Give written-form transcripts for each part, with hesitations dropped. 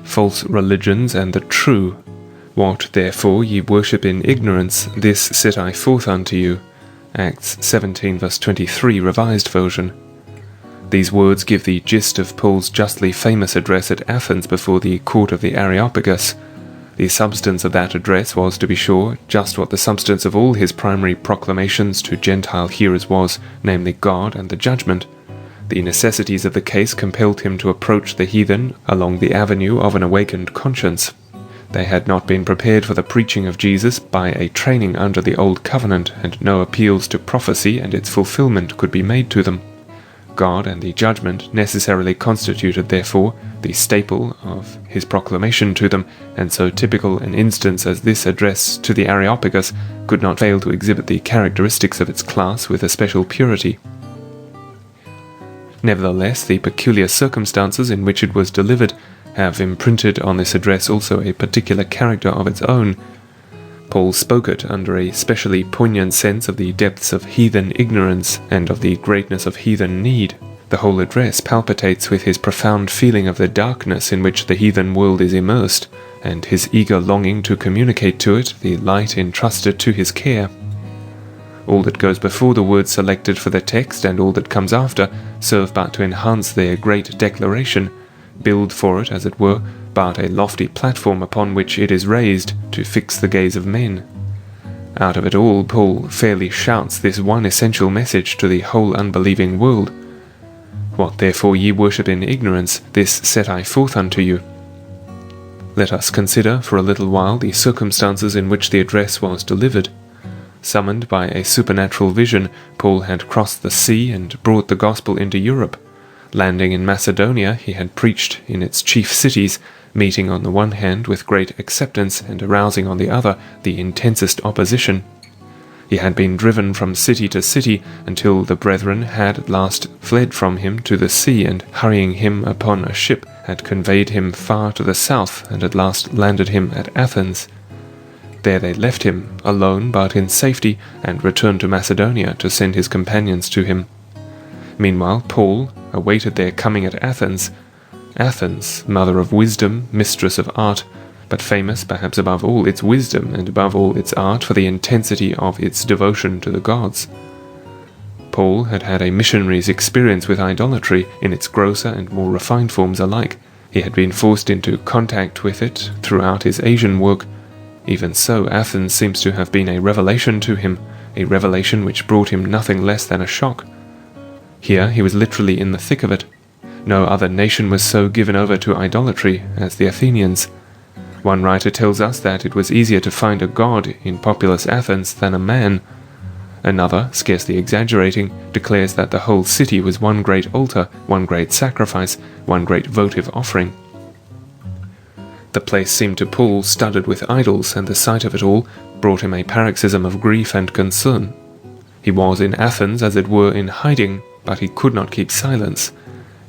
false religions and the true. What therefore ye worship in ignorance, this set I forth unto you. Acts 17 verse 23 Revised Version. These words give the gist of Paul's justly famous address at Athens before the court of the Areopagus. The substance of that address was, to be sure, just what the substance of all his primary proclamations to Gentile hearers was, namely God and the judgment. The necessities of the case compelled him to approach the heathen along the avenue of an awakened conscience. They had not been prepared for the preaching of Jesus by a training under the Old Covenant, and no appeals to prophecy and its fulfillment could be made to them. God and the judgment necessarily constituted, therefore, the staple of his proclamation to them, and so typical an instance as this address to the Areopagus could not fail to exhibit the characteristics of its class with a special purity. Nevertheless, the peculiar circumstances in which it was delivered have imprinted on this address also a particular character of its own. Paul spoke it under a specially poignant sense of the depths of heathen ignorance and of the greatness of heathen need. The whole address palpitates with his profound feeling of the darkness in which the heathen world is immersed, and his eager longing to communicate to it the light entrusted to his care. All that goes before the words selected for the text and all that comes after serve but to enhance their great declaration, build for it, as it were, but a lofty platform upon which it is raised to fix the gaze of men. Out of it all, Paul fairly shouts this one essential message to the whole unbelieving world. What therefore ye worship in ignorance, this set I forth unto you. Let us consider for a little while the circumstances in which the address was delivered. Summoned by a supernatural vision, Paul had crossed the sea and brought the gospel into Europe. Landing in Macedonia, he had preached in its chief cities, meeting on the one hand with great acceptance and arousing on the other the intensest opposition. He had been driven from city to city until the brethren had at last fled from him to the sea, and hurrying him upon a ship had conveyed him far to the south and at last landed him at Athens. There they left him, alone but in safety, and returned to Macedonia to send his companions to him. Meanwhile, Paul awaited their coming at Athens. Athens, mother of wisdom, mistress of art, but famous perhaps above all its wisdom and above all its art for the intensity of its devotion to the gods. Paul had had a missionary's experience with idolatry in its grosser and more refined forms alike. He had been forced into contact with it throughout his Asian work. Even so, Athens seems to have been a revelation to him, a revelation which brought him nothing less than a shock. Here he was literally in the thick of it. No other nation was so given over to idolatry as the Athenians. One writer tells us that it was easier to find a god in populous Athens than a man. Another, scarcely exaggerating, declares that the whole city was one great altar, one great sacrifice, one great votive offering. The place seemed to Paul studded with idols, and the sight of it all brought him a paroxysm of grief and concern. He was in Athens, as it were, in hiding, but he could not keep silence.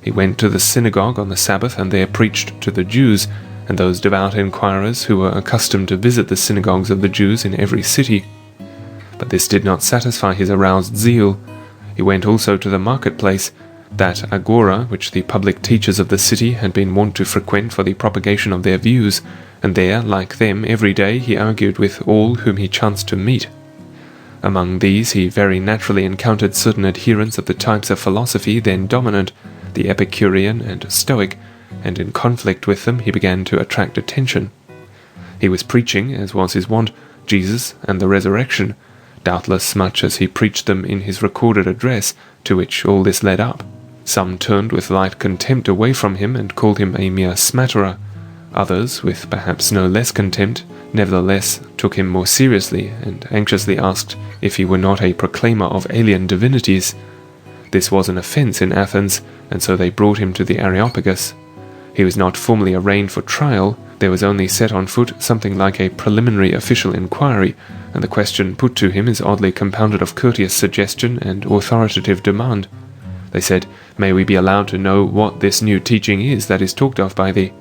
He went to the synagogue on the Sabbath and there preached to the Jews, and those devout inquirers who were accustomed to visit the synagogues of the Jews in every city. But this did not satisfy his aroused zeal. He went also to the marketplace, that agora which the public teachers of the city had been wont to frequent for the propagation of their views, and there, like them, every day he argued with all whom he chanced to meet. Among these he very naturally encountered certain adherents of the types of philosophy then dominant, the Epicurean and Stoic, and in conflict with them he began to attract attention. He was preaching, as was his wont, Jesus and the resurrection, doubtless much as he preached them in his recorded address, to which all this led up. Some turned with light contempt away from him and called him a mere smatterer. Others, with perhaps no less contempt, nevertheless took him more seriously and anxiously asked if he were not a proclaimer of alien divinities. This was an offence in Athens, and so they brought him to the Areopagus. He was not formally arraigned for trial. There was only set on foot something like a preliminary official inquiry, and the question put to him is oddly compounded of courteous suggestion and authoritative demand. They said, "May we be allowed to know what this new teaching is that is talked of by thee?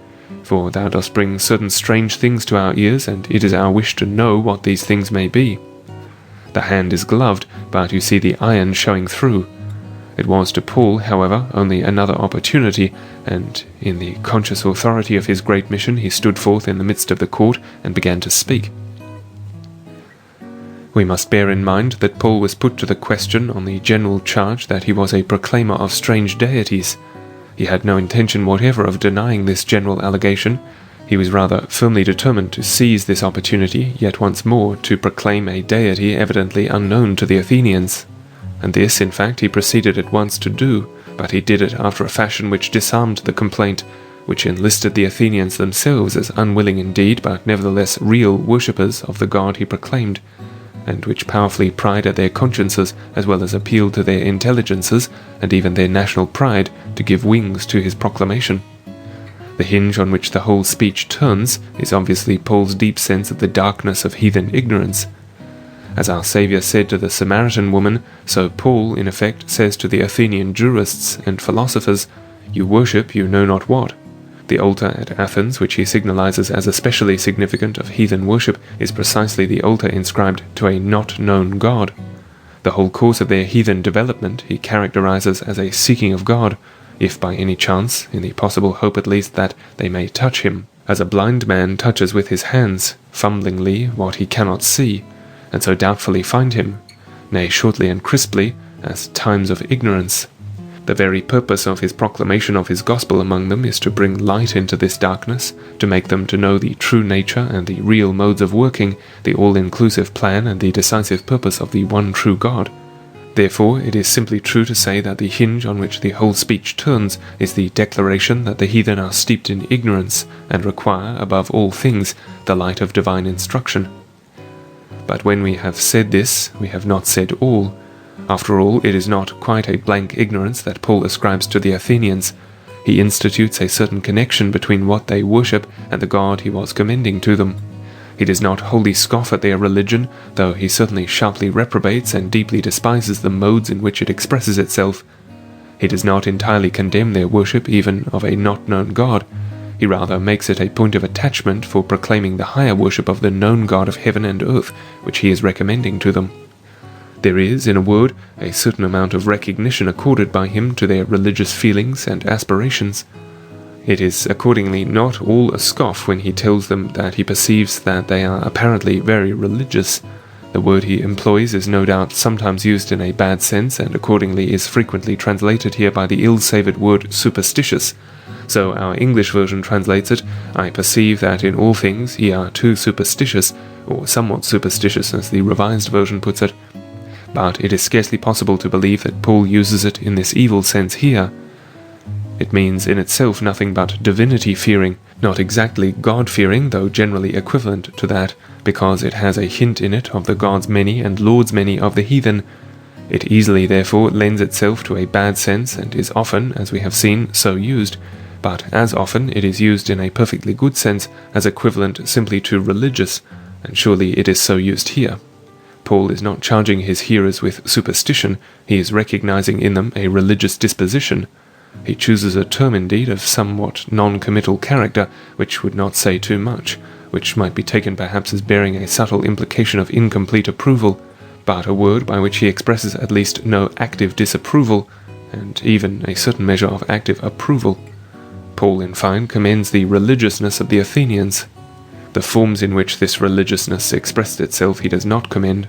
For thou dost bring certain strange things to our ears, and it is our wish to know what these things may be. The hand is gloved, but you see the iron showing through. It was to Paul, however, only another opportunity, and in the conscious authority of his great mission he stood forth in the midst of the court and began to speak. We must bear in mind that Paul was put to the question on the general charge that he was a proclaimer of strange deities. He had no intention whatever of denying this general allegation. He was rather firmly determined to seize this opportunity, yet once more to proclaim a deity evidently unknown to the Athenians. And this, in fact, he proceeded at once to do, but he did it after a fashion which disarmed the complaint, which enlisted the Athenians themselves as unwilling indeed, but nevertheless real worshippers of the god he proclaimed, and which powerfully pried at their consciences as well as appealed to their intelligences and even their national pride to give wings to his proclamation. The hinge on which the whole speech turns is obviously Paul's deep sense of the darkness of heathen ignorance. As our Saviour said to the Samaritan woman, so Paul, in effect, says to the Athenian jurists and philosophers, "You worship you know not what." The altar at Athens, which he signalizes as especially significant of heathen worship, is precisely the altar inscribed to a not-known God. The whole course of their heathen development he characterizes as a seeking of God, if by any chance, in the possible hope at least that they may touch him, as a blind man touches with his hands, fumblingly, what he cannot see, and so doubtfully find him, nay, shortly and crisply, as times of ignorance. The very purpose of his proclamation of his gospel among them is to bring light into this darkness, to make them to know the true nature and the real modes of working, the all-inclusive plan and the decisive purpose of the one true God. Therefore, it is simply true to say that the hinge on which the whole speech turns is the declaration that the heathen are steeped in ignorance and require, above all things, the light of divine instruction. But when we have said this, we have not said all. After all, it is not quite a blank ignorance that Paul ascribes to the Athenians. He institutes a certain connection between what they worship and the God he was commending to them. He does not wholly scoff at their religion, though he certainly sharply reprobates and deeply despises the modes in which it expresses itself. He does not entirely condemn their worship even of a not-known God. He rather makes it a point of attachment for proclaiming the higher worship of the known God of heaven and earth, which he is recommending to them. There is, in a word, a certain amount of recognition accorded by him to their religious feelings and aspirations. It is accordingly not all a scoff when he tells them that he perceives that they are apparently very religious. The word he employs is no doubt sometimes used in a bad sense, and accordingly is frequently translated here by the ill-savoured word superstitious. So our English version translates it, "I perceive that in all things ye are too superstitious," or somewhat superstitious as the Revised Version puts it. But it is scarcely possible to believe that Paul uses it in this evil sense here. It means in itself nothing but divinity-fearing, not exactly God-fearing, though generally equivalent to that, because it has a hint in it of the gods many and lords many of the heathen. It easily, therefore, lends itself to a bad sense, and is often, as we have seen, so used, but as often it is used in a perfectly good sense, as equivalent simply to religious, and surely it is so used here. Paul is not charging his hearers with superstition, he is recognizing in them a religious disposition. He chooses a term indeed of somewhat non-committal character, which would not say too much, which might be taken perhaps as bearing a subtle implication of incomplete approval, but a word by which he expresses at least no active disapproval, and even a certain measure of active approval. Paul, in fine, commends the religiousness of the Athenians. The forms in which this religiousness expressed itself he does not commend.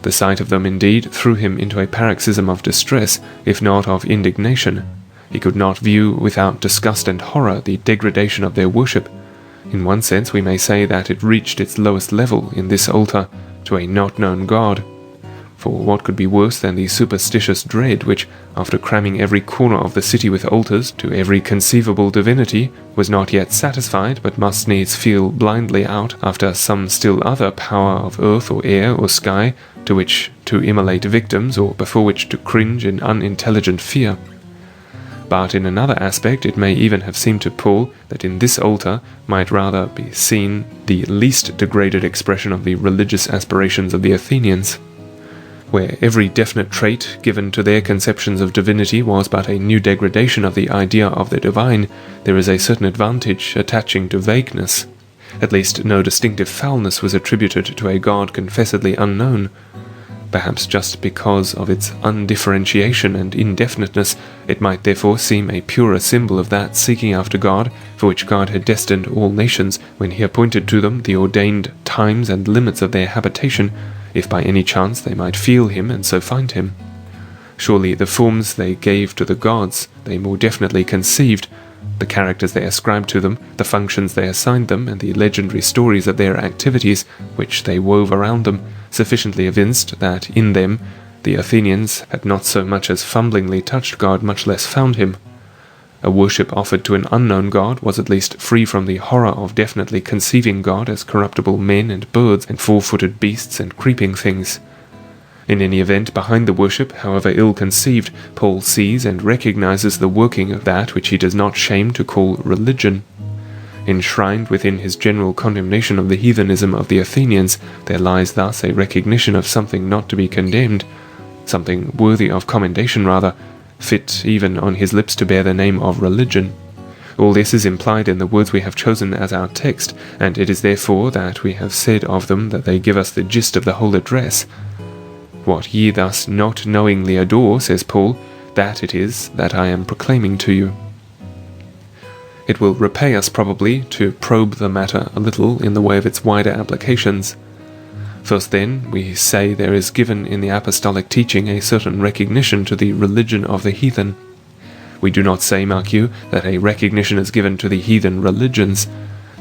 The sight of them, indeed, threw him into a paroxysm of distress, if not of indignation. He could not view without disgust and horror the degradation of their worship. In one sense we may say that it reached its lowest level in this altar, to a not-known God. For what could be worse than the superstitious dread which, after cramming every corner of the city with altars to every conceivable divinity, was not yet satisfied, but must needs feel blindly out after some still other power of earth or air or sky, to which to immolate victims, or before which to cringe in unintelligent fear? But in another aspect it may even have seemed to Paul that in this altar might rather be seen the least degraded expression of the religious aspirations of the Athenians. Where every definite trait given to their conceptions of divinity was but a new degradation of the idea of the divine, there is a certain advantage attaching to vagueness. At least no distinctive foulness was attributed to a God confessedly unknown. Perhaps just because of its undifferentiation and indefiniteness, it might therefore seem a purer symbol of that seeking after God, for which God had destined all nations, when he appointed to them the ordained times and limits of their habitation, if by any chance they might feel him and so find him. Surely the forms they gave to the gods they more definitely conceived, the characters they ascribed to them, the functions they assigned them, and the legendary stories of their activities, which they wove around them, sufficiently evinced that in them the Athenians had not so much as fumblingly touched God, much less found him. A worship offered to an unknown God was at least free from the horror of definitely conceiving God as corruptible men and birds and four-footed beasts and creeping things. In any event, behind the worship, however ill-conceived, Paul sees and recognizes the working of that which he does not shame to call religion. Enshrined within his general condemnation of the heathenism of the Athenians, there lies thus a recognition of something not to be condemned, something worthy of commendation rather, fit even on his lips to bear the name of religion. All this is implied in the words we have chosen as our text, and it is therefore that we have said of them that they give us the gist of the whole address. What ye thus not knowingly adore, says Paul, that it is that I am proclaiming to you. It will repay us probably to probe the matter a little in the way of its wider applications. First then, we say there is given in the apostolic teaching a certain recognition to the religion of the heathen. We do not say, mark you, that a recognition is given to the heathen religions.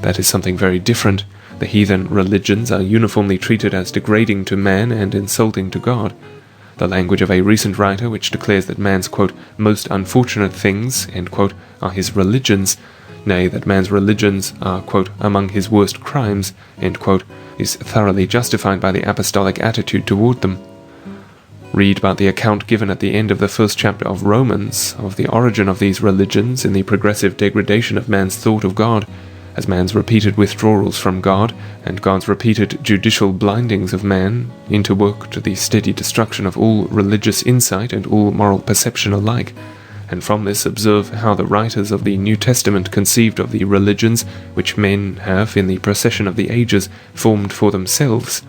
That is something very different. The heathen religions are uniformly treated as degrading to man and insulting to God. The language of a recent writer which declares that man's, quote, most unfortunate things, end quote, are his religions, nay, that man's religions are, quote, among his worst crimes, end quote, is thoroughly justified by the apostolic attitude toward them. Read but the account given at the end of the first chapter of Romans of the origin of these religions in the progressive degradation of man's thought of God, as man's repeated withdrawals from God, and God's repeated judicial blindings of man into work to the steady destruction of all religious insight and all moral perception alike, and from this observe how the writers of the New Testament conceived of the religions which men have in the procession of the ages formed for themselves.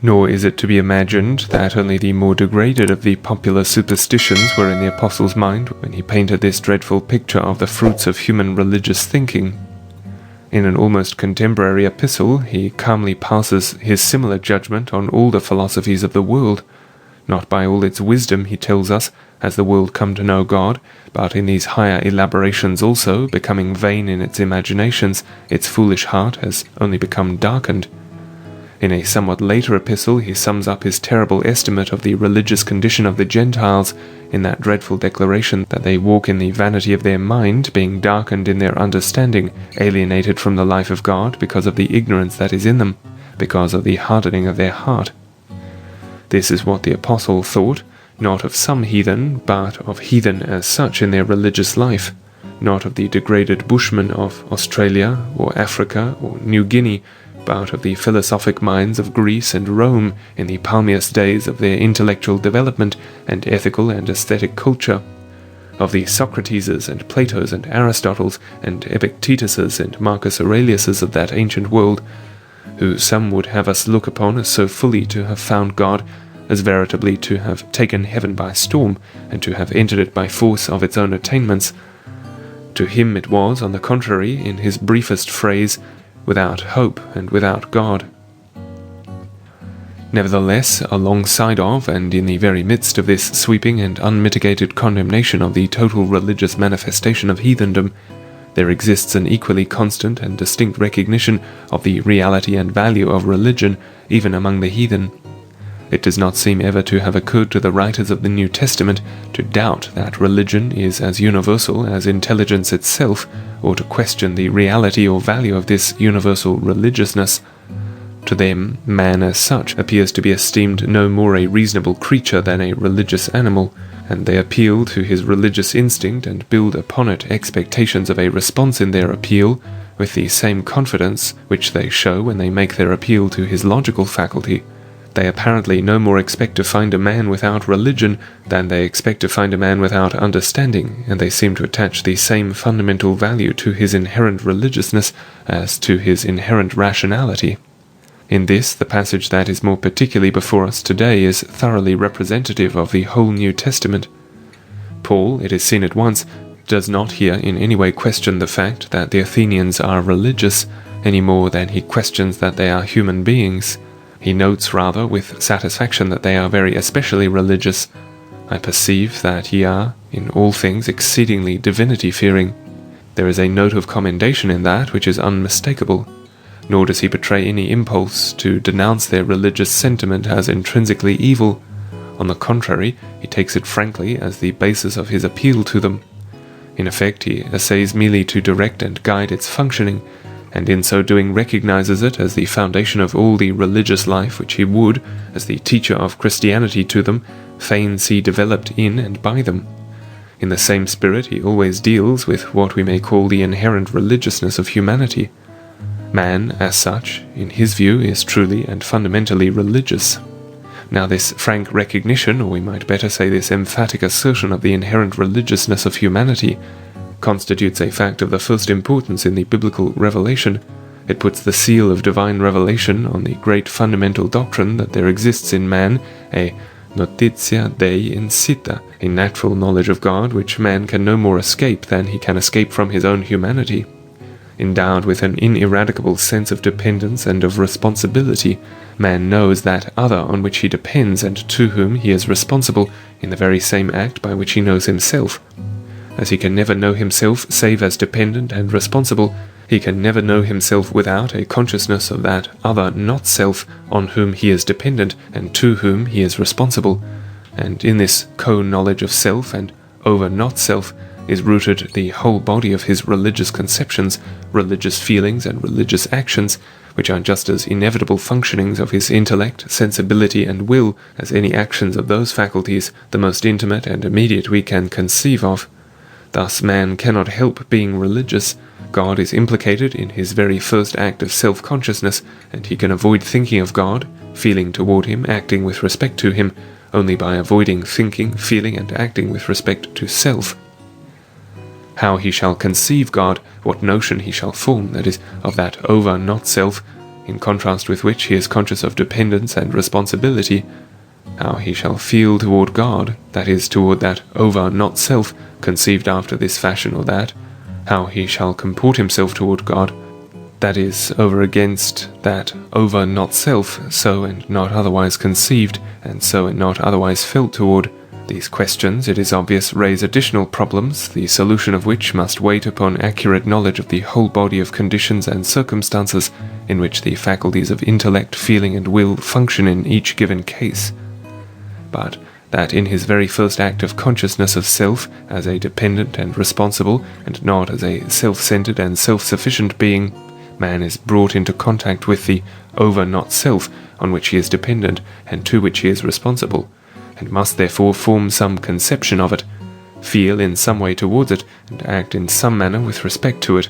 Nor is it to be imagined that only the more degraded of the popular superstitions were in the Apostle's mind when he painted this dreadful picture of the fruits of human religious thinking. In an almost contemporary epistle, he calmly passes his similar judgment on all the philosophies of the world. Not by all its wisdom, he tells us, has the world come to know God, but in these higher elaborations also, becoming vain in its imaginations, its foolish heart has only become darkened. In a somewhat later epistle, he sums up his terrible estimate of the religious condition of the Gentiles in that dreadful declaration that they walk in the vanity of their mind, being darkened in their understanding, alienated from the life of God because of the ignorance that is in them, because of the hardening of their heart. This is what the apostle thought, not of some heathen, but of heathen as such in their religious life, not of the degraded bushmen of Australia or Africa or New Guinea, but of the philosophic minds of Greece and Rome in the palmiest days of their intellectual development and ethical and aesthetic culture, of the Socrateses and Platos and Aristotles and Epictetuses and Marcus Aureliuses of that ancient world, who some would have us look upon as so fully to have found God, as veritably to have taken heaven by storm, and to have entered it by force of its own attainments. To him it was, on the contrary, in his briefest phrase, without hope and without God. Nevertheless, alongside of, and in the very midst of this sweeping and unmitigated condemnation of the total religious manifestation of heathendom, there exists an equally constant and distinct recognition of the reality and value of religion, even among the heathen. It does not seem ever to have occurred to the writers of the New Testament to doubt that religion is as universal as intelligence itself, or to question the reality or value of this universal religiousness. To them, man as such appears to be esteemed no more a reasonable creature than a religious animal, and they appeal to his religious instinct and build upon it expectations of a response in their appeal, with the same confidence which they show when they make their appeal to his logical faculty. They apparently no more expect to find a man without religion than they expect to find a man without understanding, and they seem to attach the same fundamental value to his inherent religiousness as to his inherent rationality. In this, the passage that is more particularly before us today is thoroughly representative of the whole New Testament. Paul, it is seen at once, does not here in any way question the fact that the Athenians are religious, any more than he questions that they are human beings. He notes rather with satisfaction that they are very especially religious. I perceive that ye are, in all things, exceedingly divinity-fearing. There is a note of commendation in that which is unmistakable. Nor does he betray any impulse to denounce their religious sentiment as intrinsically evil. On the contrary, he takes it frankly as the basis of his appeal to them. In effect, he essays merely to direct and guide its functioning, and in so doing recognizes it as the foundation of all the religious life which he would, as the teacher of Christianity to them, fain see developed in and by them. In the same spirit he always deals with what we may call the inherent religiousness of humanity. Man, as such, in his view, is truly and fundamentally religious. Now this frank recognition, or we might better say this emphatic assertion of the inherent religiousness of humanity, constitutes a fact of the first importance in the biblical revelation. It puts the seal of divine revelation on the great fundamental doctrine that there exists in man a notitia Dei insita, a natural knowledge of God which man can no more escape than he can escape from his own humanity. Endowed with an ineradicable sense of dependence and of responsibility, man knows that other on which he depends and to whom he is responsible in the very same act by which he knows himself. As he can never know himself save as dependent and responsible, he can never know himself without a consciousness of that other not-self on whom he is dependent and to whom he is responsible, and in this co-knowledge of self and over not-self is rooted the whole body of his religious conceptions, religious feelings and religious actions, which are just as inevitable functionings of his intellect, sensibility and will as any actions of those faculties, the most intimate and immediate we can conceive of. Thus man cannot help being religious. God is implicated in his very first act of self-consciousness, and he can avoid thinking of God, feeling toward him, acting with respect to him, only by avoiding thinking, feeling and acting with respect to self. How he shall conceive God, what notion he shall form, that is, of that over not-self, in contrast with which he is conscious of dependence and responsibility, how he shall feel toward God, that is, toward that over not-self, conceived after this fashion or that, how he shall comport himself toward God, that is, over against that over not-self, so and not otherwise conceived, and so and not otherwise felt toward. These questions, it is obvious, raise additional problems, the solution of which must wait upon accurate knowledge of the whole body of conditions and circumstances in which the faculties of intellect, feeling and will function in each given case. But that in his very first act of consciousness of self as a dependent and responsible, and not as a self-centered and self-sufficient being, man is brought into contact with the over-not-self on which he is dependent and to which he is responsible, and must therefore form some conception of it, feel in some way towards it, and act in some manner with respect to it,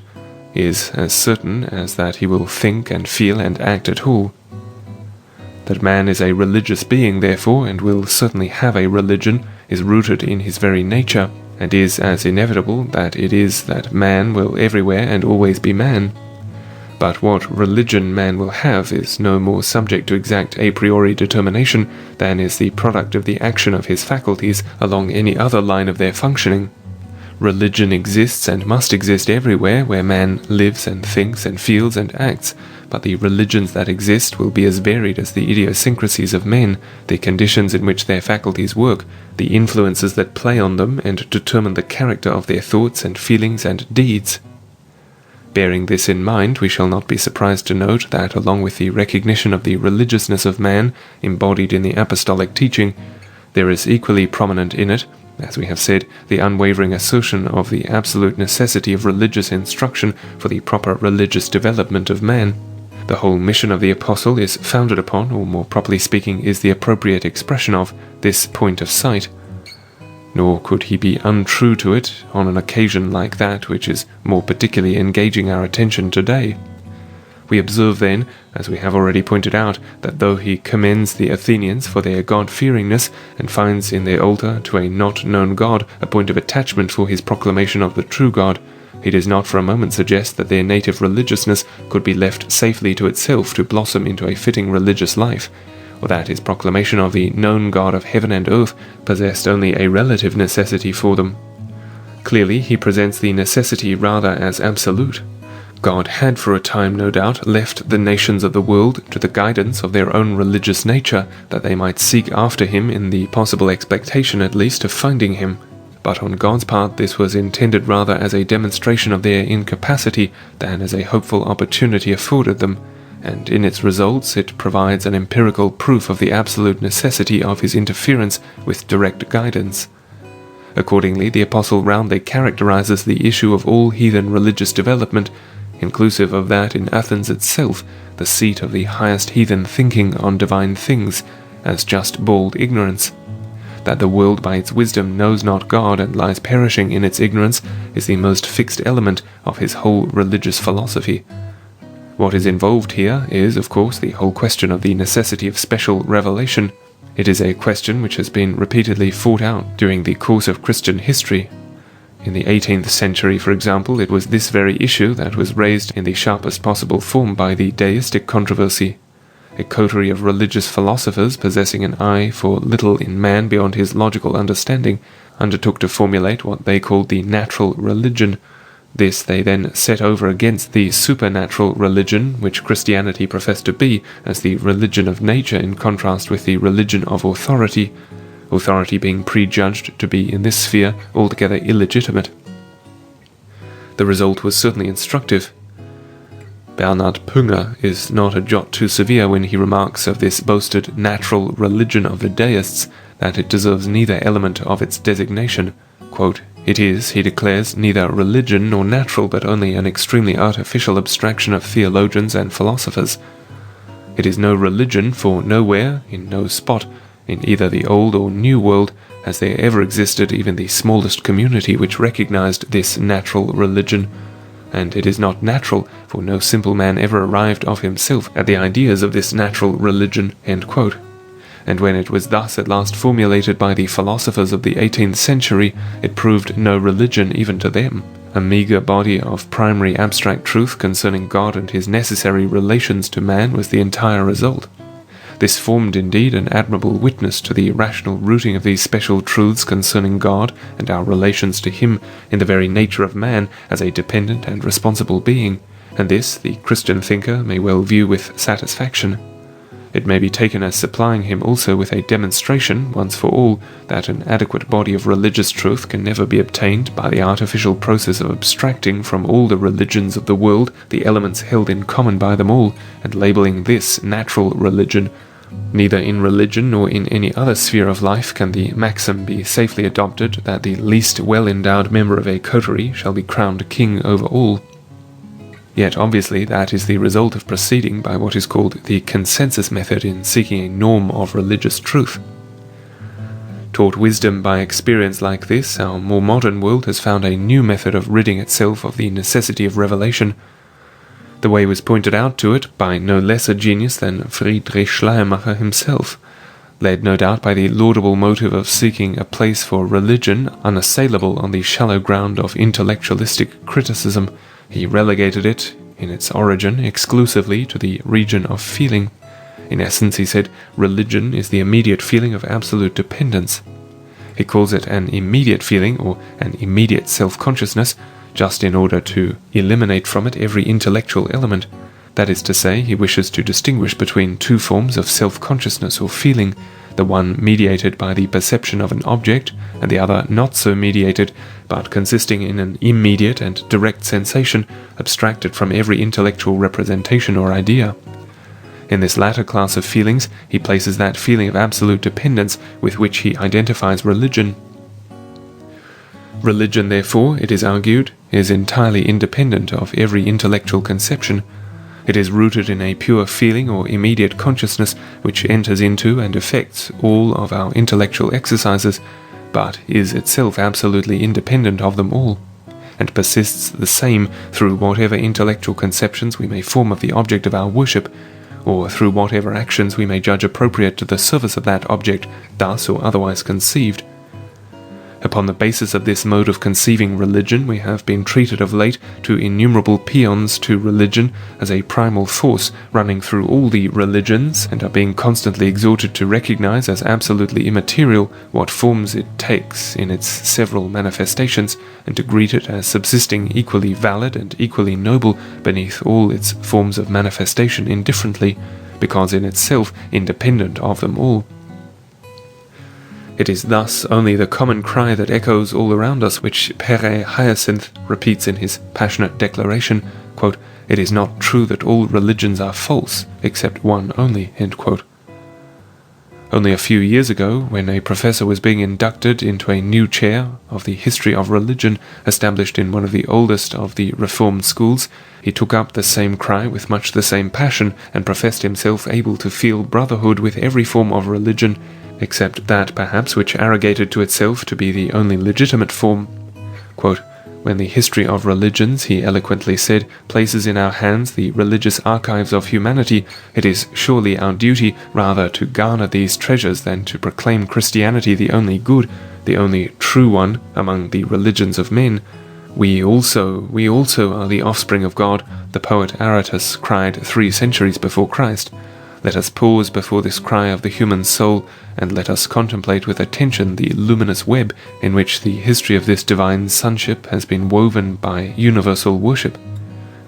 is as certain as that he will think and feel and act at all. That man is a religious being, therefore, and will certainly have a religion, is rooted in his very nature, and is as inevitable that it is that man will everywhere and always be man. But what religion man will have is no more subject to exact a priori determination than is the product of the action of his faculties along any other line of their functioning. Religion exists and must exist everywhere where man lives and thinks and feels and acts, but the religions that exist will be as varied as the idiosyncrasies of men, the conditions in which their faculties work, the influences that play on them and determine the character of their thoughts and feelings and deeds. Bearing this in mind, we shall not be surprised to note that, along with the recognition of the religiousness of man embodied in the apostolic teaching, there is equally prominent in it, as we have said, the unwavering assertion of the absolute necessity of religious instruction for the proper religious development of man. The whole mission of the apostle is founded upon, or more properly speaking, is the appropriate expression of, this point of sight. Nor could he be untrue to it on an occasion like that which is more particularly engaging our attention today. We observe then, as we have already pointed out, that though he commends the Athenians for their God-fearingness, and finds in their altar to a not-known God a point of attachment for his proclamation of the true God, He does not for a moment suggest that their native religiousness could be left safely to itself to blossom into a fitting religious life, or that his proclamation of the known God of heaven and earth possessed only a relative necessity for them. Clearly, he presents the necessity rather as absolute. God had for a time, no doubt, left the nations of the world to the guidance of their own religious nature, that they might seek after him in the possible expectation at least of finding him. But on God's part this was intended rather as a demonstration of their incapacity than as a hopeful opportunity afforded them, and in its results it provides an empirical proof of the absolute necessity of his interference with direct guidance. Accordingly, the Apostle roundly characterizes the issue of all heathen religious development, inclusive of that in Athens itself, the seat of the highest heathen thinking on divine things, as just bald ignorance. That the world by its wisdom knows not God and lies perishing in its ignorance is the most fixed element of his whole religious philosophy. What is involved here is, of course, the whole question of the necessity of special revelation. It is a question which has been repeatedly fought out during the course of Christian history. In the 18th century, for example, it was this very issue that was raised in the sharpest possible form by the deistic controversy. A coterie of religious philosophers possessing an eye for little in man beyond his logical understanding undertook to formulate what they called the natural religion. This they then set over against the supernatural religion which Christianity professed to be, as the religion of nature in contrast with the religion of authority, authority being prejudged to be in this sphere altogether illegitimate. The result was certainly instructive. Bernhard Pünger is not a jot too severe when he remarks of this boasted natural religion of the deists that it deserves neither element of its designation. Quote, "It is," he declares, "neither religion nor natural, but only an extremely artificial abstraction of theologians and philosophers. It is no religion, for nowhere, in no spot, in either the old or new world, has there ever existed even the smallest community which recognized this natural religion. And it is not natural, for no simple man ever arrived of himself at the ideas of this natural religion." End quote. And when it was thus at last formulated by the philosophers of the 18th century, it proved no religion even to them. A meagre body of primary abstract truth concerning God and his necessary relations to man was the entire result. This formed indeed an admirable witness to the rational rooting of these special truths concerning God and our relations to him in the very nature of man as a dependent and responsible being, and this the Christian thinker may well view with satisfaction. It may be taken as supplying him also with a demonstration, once for all, that an adequate body of religious truth can never be obtained by the artificial process of abstracting from all the religions of the world the elements held in common by them all, and labelling this natural religion. Neither in religion nor in any other sphere of life can the maxim be safely adopted that the least well-endowed member of a coterie shall be crowned king over all. Yet obviously that is the result of proceeding by what is called the consensus method in seeking a norm of religious truth. Taught wisdom by experience like this, our more modern world has found a new method of ridding itself of the necessity of revelation. The way was pointed out to it by no less a genius than Friedrich Schleiermacher himself, led no doubt by the laudable motive of seeking a place for religion unassailable on the shallow ground of intellectualistic criticism. He relegated it, in its origin, exclusively to the region of feeling. In essence, he said, religion is the immediate feeling of absolute dependence. He calls it an immediate feeling, or an immediate self-consciousness, just in order to eliminate from it every intellectual element. That is to say, he wishes to distinguish between two forms of self-consciousness or feeling, the one mediated by the perception of an object, and the other not so mediated, but consisting in an immediate and direct sensation, abstracted from every intellectual representation or idea. In this latter class of feelings, he places that feeling of absolute dependence with which he identifies religion. Religion, therefore, it is argued, is entirely independent of every intellectual conception. It is rooted in a pure feeling or immediate consciousness which enters into and affects all of our intellectual exercises, but is itself absolutely independent of them all, and persists the same through whatever intellectual conceptions we may form of the object of our worship, or through whatever actions we may judge appropriate to the service of that object, thus or otherwise conceived. Upon the basis of this mode of conceiving religion, we have been treated of late to innumerable paeans to religion as a primal force running through all the religions, and are being constantly exhorted to recognize as absolutely immaterial what forms it takes in its several manifestations, and to greet it as subsisting equally valid and equally noble beneath all its forms of manifestation indifferently, because in itself independent of them all. It is thus only the common cry that echoes all around us, which Pere Hyacinth repeats in his passionate declaration, quote, "It is not true that all religions are false, except one only," end quote. Only a few years ago, when a professor was being inducted into a new chair of the history of religion established in one of the oldest of the Reformed schools, he took up the same cry with much the same passion, and professed himself able to feel brotherhood with every form of religion, except that perhaps which arrogated to itself to be the only legitimate form. Quote, "When the history of religions," he eloquently said, "places in our hands the religious archives of humanity, it is surely our duty rather to garner these treasures than to proclaim Christianity the only good, the only true one among the religions of men. We also are the offspring of God," the poet Aratus cried 3 centuries before Christ. Let us pause before this cry of the human soul, and let us contemplate with attention the luminous web in which the history of this divine sonship has been woven by universal worship.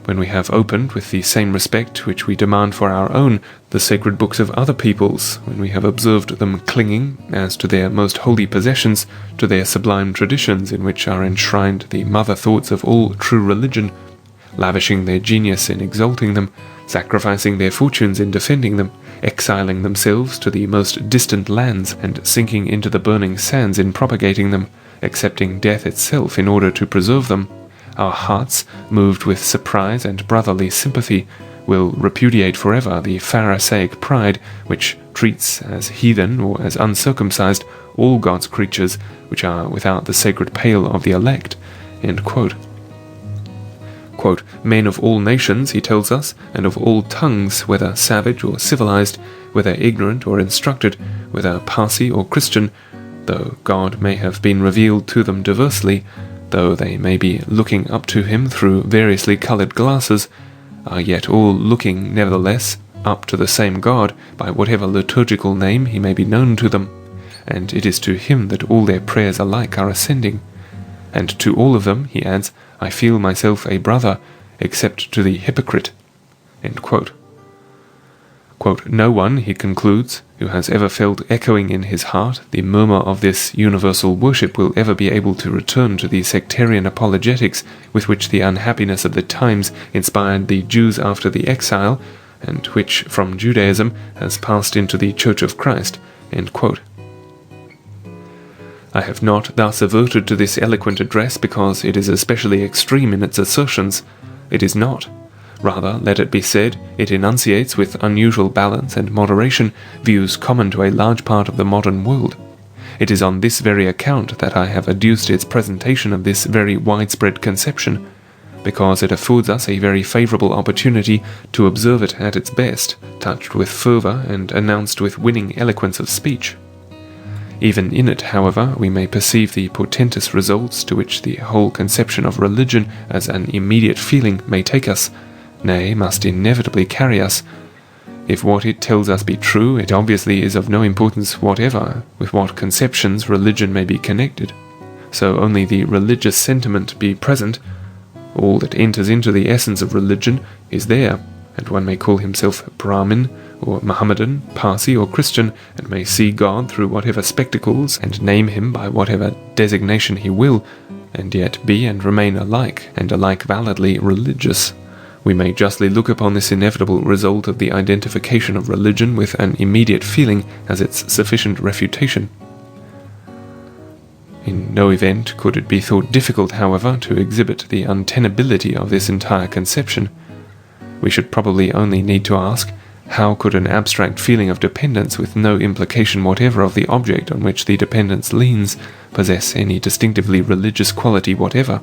When we have opened with the same respect which we demand for our own the sacred books of other peoples, when we have observed them clinging, as to their most holy possessions, to their sublime traditions in which are enshrined the mother thoughts of all true religion, lavishing their genius in exalting them, sacrificing their fortunes in defending them, exiling themselves to the most distant lands, and sinking into the burning sands in propagating them, accepting death itself in order to preserve them, our hearts, moved with surprise and brotherly sympathy, will repudiate forever the Pharisaic pride which treats as heathen or as uncircumcised all God's creatures which are without the sacred pale of the elect." End quote. Quote, "Men of all nations," he tells us, "and of all tongues, whether savage or civilized, whether ignorant or instructed, whether Parsi or Christian, though God may have been revealed to them diversely, though they may be looking up to him through variously colored glasses, are yet all looking, nevertheless, up to the same God, by whatever liturgical name he may be known to them, and it is to him that all their prayers alike are ascending. And to all of them," he adds, "I feel myself a brother, except to the hypocrite." End quote. Quote, "No one," he concludes, "who has ever felt echoing in his heart the murmur of this universal worship will ever be able to return to the sectarian apologetics with which the unhappiness of the times inspired the Jews after the exile, and which from Judaism has passed into the Church of Christ." End quote. I have not thus adverted to this eloquent address because it is especially extreme in its assertions. It is not. Rather, let it be said, it enunciates with unusual balance and moderation views common to a large part of the modern world. It is on this very account that I have adduced its presentation of this very widespread conception, because it affords us a very favourable opportunity to observe it at its best, touched with fervour and announced with winning eloquence of speech. Even in it, however, we may perceive the portentous results to which the whole conception of religion as an immediate feeling may take us, nay, must inevitably carry us. If what it tells us be true, it obviously is of no importance whatever with what conceptions religion may be connected. So only the religious sentiment be present, all that enters into the essence of religion is there, and one may call himself Brahmin, or Mohammedan, Parsi, or Christian, and may see God through whatever spectacles, and name him by whatever designation he will, and yet be and remain alike, and alike validly religious. We may justly look upon this inevitable result of the identification of religion with an immediate feeling as its sufficient refutation. In no event could it be thought difficult, however, to exhibit the untenability of this entire conception. We should probably only need to ask, how could an abstract feeling of dependence with no implication whatever of the object on which the dependence leans possess any distinctively religious quality whatever?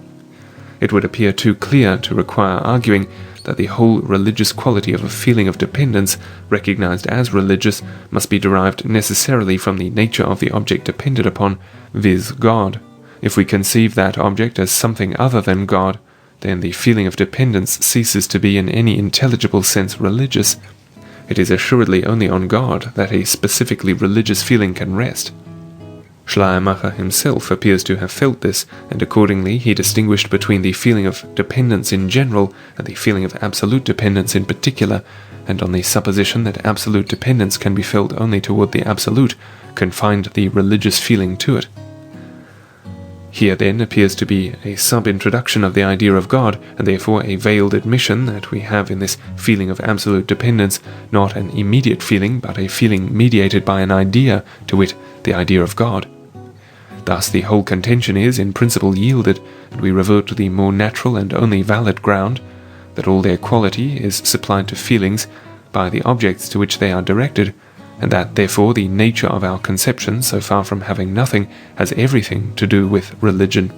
It would appear too clear to require arguing that the whole religious quality of a feeling of dependence, recognized as religious, must be derived necessarily from the nature of the object depended upon, viz. God, If we conceive that object as something other than God, then the feeling of dependence ceases to be in any intelligible sense religious. It is assuredly only on God that a specifically religious feeling can rest. Schleiermacher himself appears to have felt this, and accordingly he distinguished between the feeling of dependence in general and the feeling of absolute dependence in particular, and on the supposition that absolute dependence can be felt only toward the absolute, confined the religious feeling to it. Here then appears to be a sub-introduction of the idea of God, and therefore a veiled admission that we have in this feeling of absolute dependence not an immediate feeling, but a feeling mediated by an idea, to wit, the idea of God. Thus the whole contention is in principle yielded, and we revert to the more natural and only valid ground, that all their quality is supplied to feelings by the objects to which they are directed, and that therefore the nature of our conception, so far from having nothing, has everything to do with religion.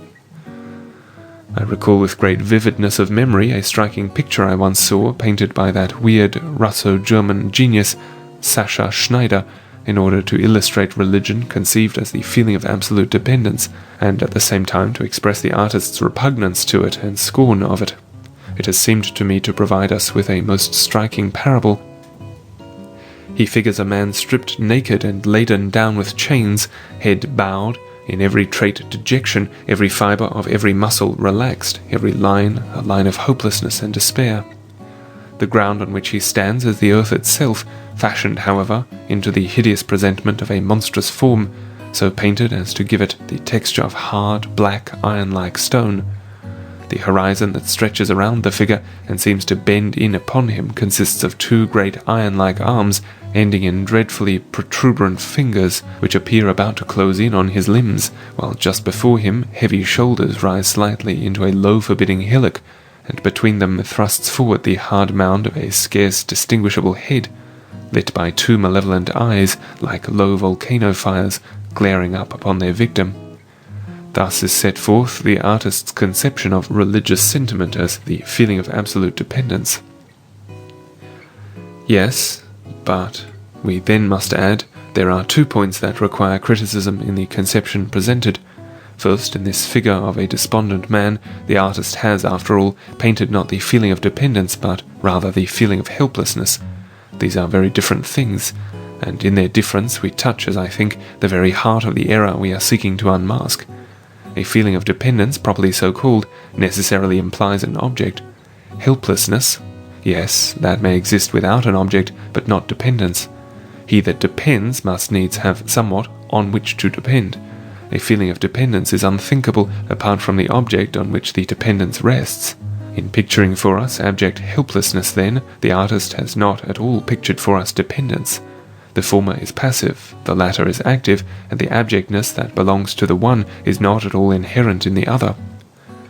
I recall with great vividness of memory a striking picture I once saw, painted by that weird Russo-German genius, Sascha Schneider, in order to illustrate religion conceived as the feeling of absolute dependence, and at the same time to express the artist's repugnance to it and scorn of it. It has seemed to me to provide us with a most striking parable. He figures a man stripped naked and laden down with chains, head bowed, in every trait dejection, every fibre of every muscle relaxed, every line a line of hopelessness and despair. The ground on which he stands is the earth itself, fashioned, however, into the hideous presentment of a monstrous form, so painted as to give it the texture of hard, black, iron-like stone. The horizon that stretches around the figure and seems to bend in upon him consists of two great iron-like arms ending in dreadfully protuberant fingers, which appear about to close in on his limbs, while just before him heavy shoulders rise slightly into a low forbidding hillock, and between them thrusts forward the hard mound of a scarce distinguishable head, lit by two malevolent eyes like low volcano fires glaring up upon their victim. Thus is set forth the artist's conception of religious sentiment as the feeling of absolute dependence. Yes, but we then must add, there are 2 points that require criticism in the conception presented. First, in this figure of a despondent man, the artist has, after all, painted not the feeling of dependence, but rather the feeling of helplessness. These are very different things, and in their difference we touch, as I think, the very heart of the error we are seeking to unmask. A feeling of dependence, properly so called, necessarily implies an object. Helplessness, yes, that may exist without an object, but not dependence. He that depends must needs have somewhat on which to depend. A feeling of dependence is unthinkable apart from the object on which the dependence rests. In picturing for us abject helplessness, then, the artist has not at all pictured for us dependence. The former is passive, the latter is active, and the abjectness that belongs to the one is not at all inherent in the other.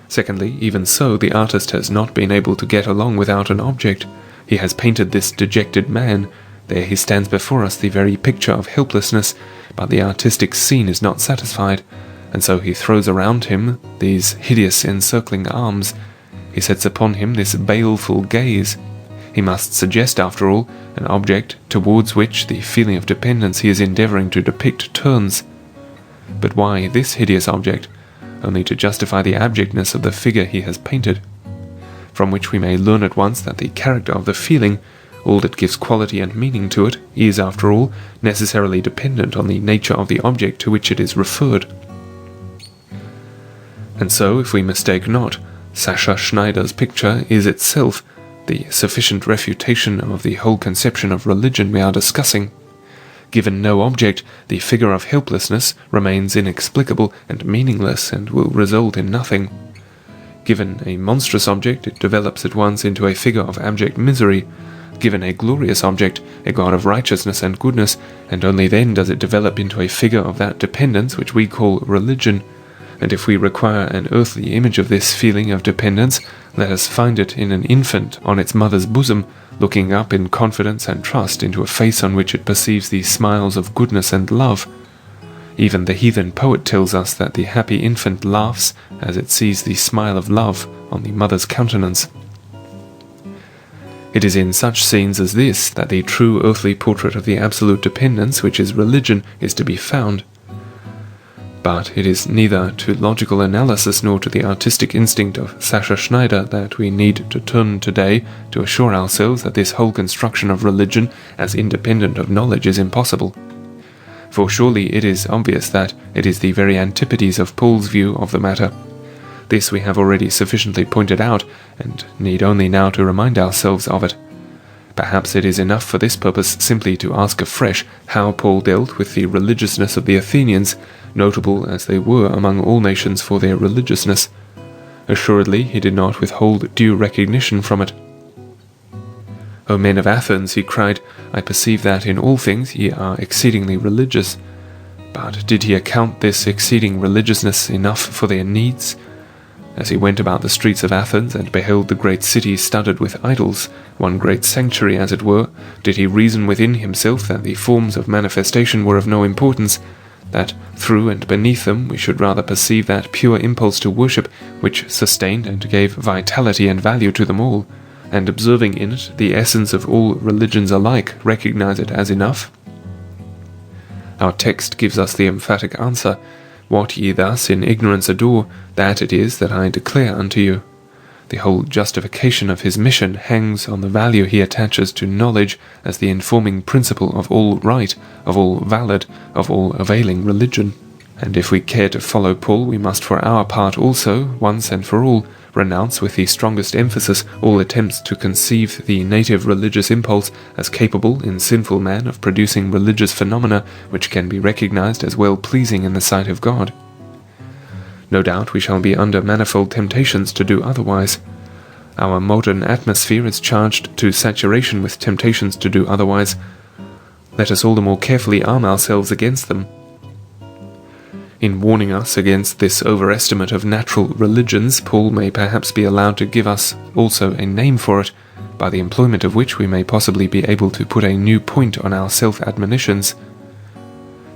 Secondly, even so, the artist has not been able to get along without an object. He has painted this dejected man. There he stands before us, the very picture of helplessness, but the artistic scene is not satisfied, and so he throws around him these hideous encircling arms. He sets upon him this baleful gaze. He must suggest, after all, an object towards which the feeling of dependence he is endeavouring to depict turns. But why this hideous object? Only to justify the abjectness of the figure he has painted. From which we may learn at once that the character of the feeling, all that gives quality and meaning to it, is, after all, necessarily dependent on the nature of the object to which it is referred. And so, if we mistake not, Sascha Schneider's picture is itself the sufficient refutation of the whole conception of religion we are discussing. Given no object, the figure of helplessness remains inexplicable and meaningless and will result in nothing. Given a monstrous object, it develops at once into a figure of abject misery. Given a glorious object, a God of righteousness and goodness, and only then does it develop into a figure of that dependence which we call religion. And if we require an earthly image of this feeling of dependence, let us find it in an infant on its mother's bosom, looking up in confidence and trust into a face on which it perceives the smiles of goodness and love. Even the heathen poet tells us that the happy infant laughs as it sees the smile of love on the mother's countenance. It is in such scenes as this that the true earthly portrait of the absolute dependence which is religion is to be found. But it is neither to logical analysis nor to the artistic instinct of Sascha Schneider that we need to turn today to assure ourselves that this whole construction of religion as independent of knowledge is impossible. For surely it is obvious that it is the very antipodes of Paul's view of the matter. This we have already sufficiently pointed out, and need only now to remind ourselves of it. Perhaps it is enough for this purpose simply to ask afresh how Paul dealt with the religiousness of the Athenians, notable as they were among all nations for their religiousness. Assuredly he did not withhold due recognition from it. O men of Athens, he cried, I perceive that in all things ye are exceedingly religious. But did he account this exceeding religiousness enough for their needs? As he went about the streets of Athens and beheld the great city studded with idols, one great sanctuary as it were, did he reason within himself that the forms of manifestation were of no importance, that through and beneath them we should rather perceive that pure impulse to worship which sustained and gave vitality and value to them all, and observing in it the essence of all religions alike, recognize it as enough? Our text gives us the emphatic answer, What ye thus in ignorance adore, that it is that I declare unto you. The whole justification of his mission hangs on the value he attaches to knowledge as the informing principle of all right, of all valid, of all availing religion. And if we care to follow Paul, we must for our part also, once and for all, renounce with the strongest emphasis all attempts to conceive the native religious impulse as capable in sinful man of producing religious phenomena which can be recognized as well pleasing in the sight of God. No doubt we shall be under manifold temptations to do otherwise. Our modern atmosphere is charged to saturation with temptations to do otherwise. Let us all the more carefully arm ourselves against them. In warning us against this overestimate of natural religions, Paul may perhaps be allowed to give us also a name for it, by the employment of which we may possibly be able to put a new point on our self-admonitions.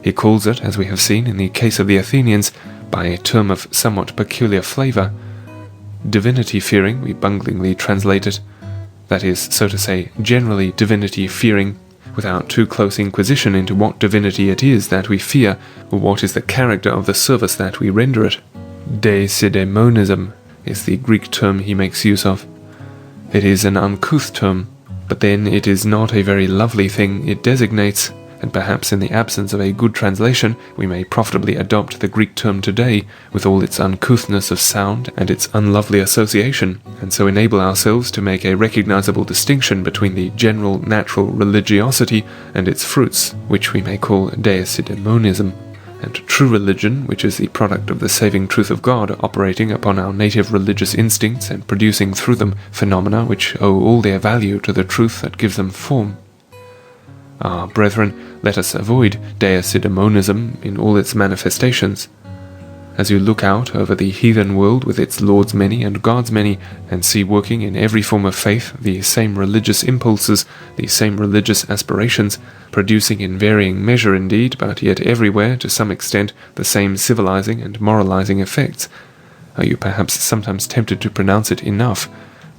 He calls it, as we have seen in the case of the Athenians, by a term of somewhat peculiar flavour. Divinity-fearing, we bunglingly translate it. That is, so to say, generally divinity-fearing, without too close inquisition into what divinity it is that we fear, or what is the character of the service that we render it. Deisidæmonism is the Greek term he makes use of. It is an uncouth term, but then it is not a very lovely thing it designates, and perhaps in the absence of a good translation we may profitably adopt the Greek term today, with all its uncouthness of sound and its unlovely association, and so enable ourselves to make a recognizable distinction between the general natural religiosity and its fruits, which we may call deisidæmonism, and true religion, which is the product of the saving truth of God operating upon our native religious instincts and producing through them phenomena which owe all their value to the truth that gives them form. Ah, brethren, let us avoid deisidæmonism in all its manifestations. As you look out over the heathen world with its lords many and gods many, and see working in every form of faith the same religious impulses, the same religious aspirations, producing in varying measure indeed, but yet everywhere, to some extent, the same civilizing and moralizing effects, are you perhaps sometimes tempted to pronounce it enough,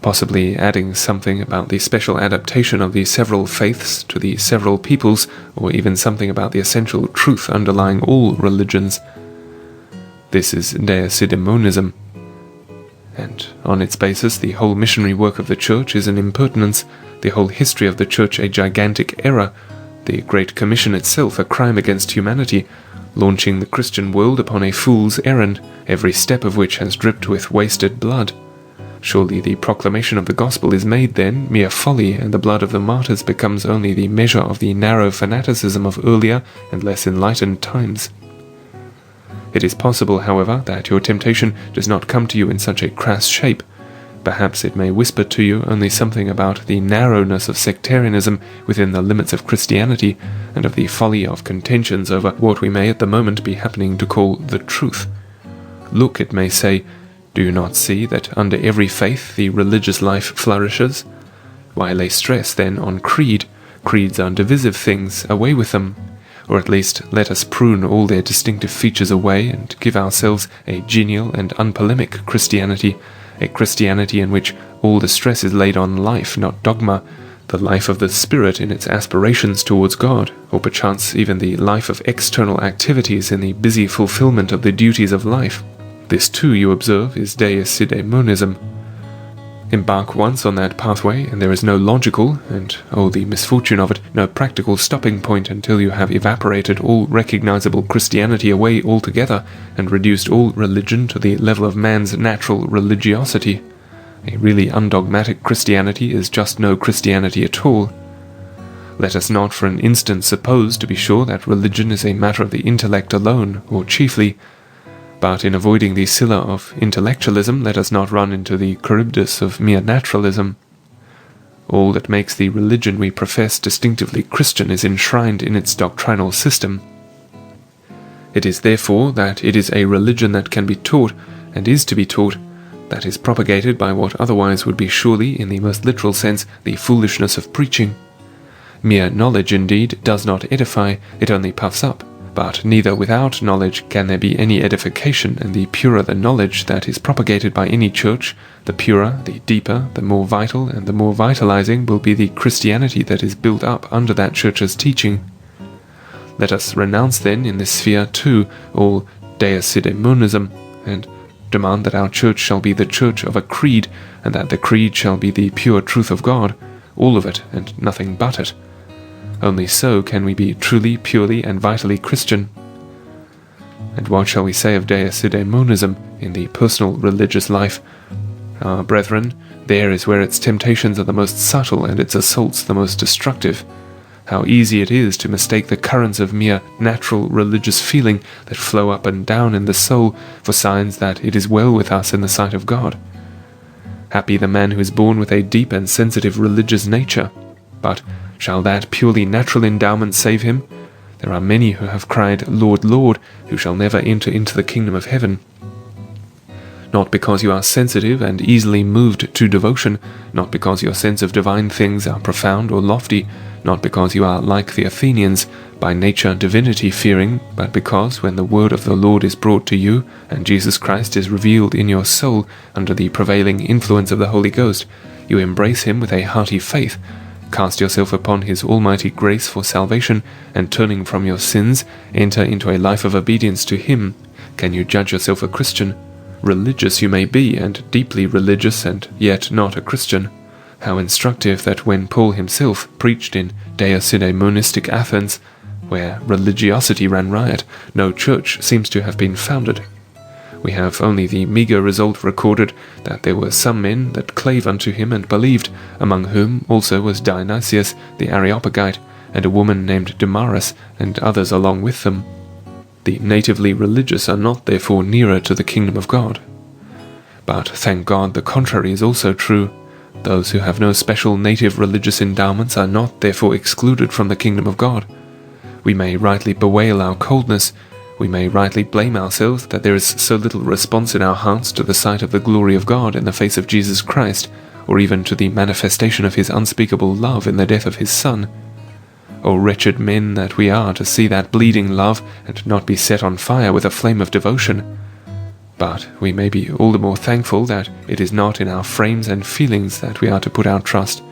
possibly adding something about the special adaptation of the several faiths to the several peoples, or even something about the essential truth underlying all religions? This is deisidæmonism, and on its basis the whole missionary work of the Church is an impertinence, the whole history of the Church a gigantic error, the Great Commission itself a crime against humanity, launching the Christian world upon a fool's errand, every step of which has dripped with wasted blood. Surely the proclamation of the gospel is made then mere folly, and the blood of the martyrs becomes only the measure of the narrow fanaticism of earlier and less enlightened times. It is possible, however, that your temptation does not come to you in such a crass shape. Perhaps it may whisper to you only something about the narrowness of sectarianism within the limits of Christianity, and of the folly of contentions over what we may at the moment be happening to call the truth. Look, it may say, do you not see that under every faith the religious life flourishes? Why lay stress then on creed? Creeds are divisive things, away with them. Or at least let us prune all their distinctive features away and give ourselves a genial and unpolemic Christianity, a Christianity in which all the stress is laid on life, not dogma, the life of the spirit in its aspirations towards God, or perchance even the life of external activities in the busy fulfillment of the duties of life. This too, you observe, is deisidemonism. Embark once on that pathway, and there is no logical, and, oh the misfortune of it, no practical stopping point until you have evaporated all recognizable Christianity away altogether, and reduced all religion to the level of man's natural religiosity. A really undogmatic Christianity is just no Christianity at all. Let us not for an instant suppose, to be sure, that religion is a matter of the intellect alone, or chiefly. But in avoiding the Scylla of intellectualism, let us not run into the Charybdis of mere naturalism. All that makes the religion we profess distinctively Christian is enshrined in its doctrinal system. It is therefore that it is a religion that can be taught, and is to be taught, that is propagated by what otherwise would be surely, in the most literal sense, the foolishness of preaching. Mere knowledge, indeed, does not edify, it only puffs up, but neither without knowledge can there be any edification, and the purer the knowledge that is propagated by any church, the purer, the deeper, the more vital, and the more vitalizing will be the Christianity that is built up under that church's teaching. Let us renounce then in this sphere too all deisidemonism, and demand that our church shall be the church of a creed, and that the creed shall be the pure truth of God, all of it and nothing but it. Only so can we be truly, purely, and vitally Christian. And what shall we say of deisidemonism in the personal religious life? Ah, brethren, there is where its temptations are the most subtle and its assaults the most destructive. How easy it is to mistake the currents of mere natural religious feeling that flow up and down in the soul for signs that it is well with us in the sight of God. Happy the man who is born with a deep and sensitive religious nature. But shall that purely natural endowment save him? There are many who have cried, Lord, Lord, who shall never enter into the kingdom of heaven. Not because you are sensitive and easily moved to devotion, not because your sense of divine things are profound or lofty, not because you are like the Athenians, by nature divinity-fearing, but because when the word of the Lord is brought to you, and Jesus Christ is revealed in your soul under the prevailing influence of the Holy Ghost, you embrace him with a hearty faith, cast yourself upon his almighty grace for salvation, and turning from your sins, enter into a life of obedience to him. Can you judge yourself a Christian? Religious you may be, and deeply religious, and yet not a Christian. How instructive that when Paul himself preached in deisidemonistic Athens, where religiosity ran riot, no church seems to have been founded. We have only the meagre result recorded that there were some men that clave unto him and believed, among whom also was Dionysius the Areopagite, and a woman named Damaris, and others along with them. The natively religious are not therefore nearer to the kingdom of God. But thank God the contrary is also true. Those who have no special native religious endowments are not therefore excluded from the kingdom of God. We may rightly bewail our coldness, we may rightly blame ourselves that there is so little response in our hearts to the sight of the glory of God in the face of Jesus Christ, or even to the manifestation of his unspeakable love in the death of his Son. O wretched men that we are to see that bleeding love, and not be set on fire with a flame of devotion! But we may be all the more thankful that it is not in our frames and feelings that we are to put our trust.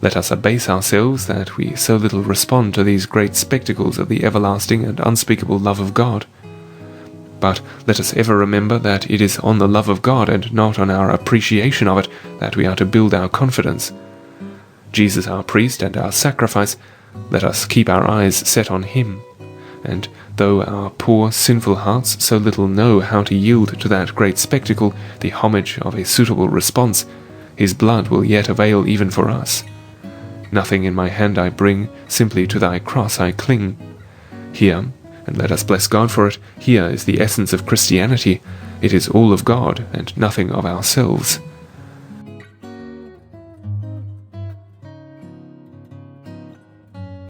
Let us abase ourselves that we so little respond to these great spectacles of the everlasting and unspeakable love of God. But let us ever remember that it is on the love of God and not on our appreciation of it that we are to build our confidence. Jesus our priest and our sacrifice, let us keep our eyes set on him. And though our poor sinful hearts so little know how to yield to that great spectacle the homage of a suitable response, his blood will yet avail even for us. Nothing in my hand I bring, simply to thy cross I cling. Here, and let us bless God for it, here is the essence of Christianity. It is all of God, and nothing of ourselves.